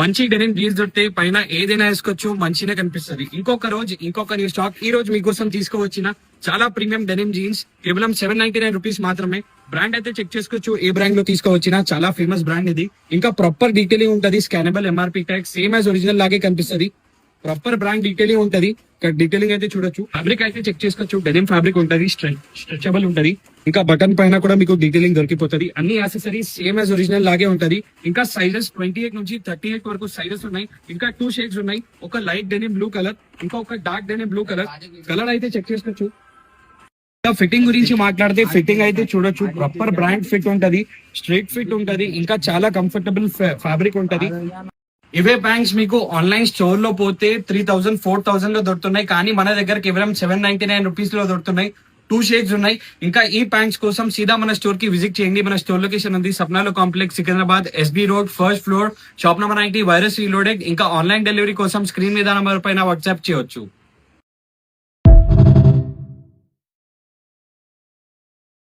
మంచి denim jeans దొరికితే పైన ఏదైనా వేసుకోవచ్చు, మంచిగా కనిపిస్తుంది. ఇంకొక న్యూ స్టాక్ ఈ రోజు మీకోసం తీసుకువచ్చిన చాలా ప్రీమియం డెనిమ్ జీన్స్ కేవలం 799 రూపీస్ మాత్రమే. బ్రాండ్ అయితే చెక్ చేసుకోవచ్చు, ఏ బ్రాండ్ లో తీసుకోవచ్చినా చాలా ఫేమస్ బ్రాండ్ ఇది. ఇంకా ప్రాపర్ డీటెయిలింగ్ ఉంటది, scannable MRP tag same as original లాగే కనిపిస్తుంది. ప్రాపర్ బ్రాండ్ డీటెయిలింగ్ ఉంటది, డీటెయిలింగ్ అయితే చూడొచ్చు. ఫ్యాబ్రిక్ అయితే చెక్ చేసుకోవచ్చు, డెనిమ్ ఫ్యాబ్రిక్ ఉంటది, స్ట్రెచబుల్ ఉంటది. ఇంకా బటన్ పైన కూడా మీకు డీటెయిలింగ్ దొరికిపోతుంది. అన్ని యాక్సెసరీస్ సేమ్ యాజ్ ఒరిజినల్ లాగే ఉంటది. ఇంకా సైజెస్ 28 నుంచి 38 వరకు సైజెస్ ఉన్నాయి. ఇంకా 2 షేడ్స్ ఉన్నాయి, ఒక లైట్ డెనిమ్ బ్లూ కలర్, ఇంకా ఒక డార్క్ డెనిమ్ బ్లూ కలర్ అయితే చెక్ చేసుకోవచ్చు. ఫిట్టింగ్ గురించి మాట్లాడితే ఫిట్టింగ్ అయితే చూడొచ్చు, ప్రాపర్ బ్రాండ్ ఫిట్ ఉంటది, స్ట్రైట్ ఫిట్ ఉంటది. ఇంకా చాలా కంఫర్టబుల్ ఫ్యాబ్రిక్ ఉంటది. ఇవే ప్యాంట్స్ మీకు ఆన్లైన్ స్టోర్ లో పోతే 3000, 4000 లో దొరుకుతున్నాయి, కానీ మన దగ్గర కేవలం 799 రూపీస్ లో దొరుకుతున్నాయి. 2 షేడ్స్ ఉన్నాయి. ఇంకా ఈ ప్యాంట్స్ కోసం సీదా మన స్టోర్ కి విజిట్ చేయండి. మన స్టోర్ లొకేషన్ ఉంది సప్నాలో complex, Secunderabad, SB road, first floor, shop number 90, virus reloaded. ఇంకా ఆన్లైన్ డెలివరీ కోసం స్క్రీన్ మీద నంబర్ పైన వాట్సాప్ చేయొచ్చు.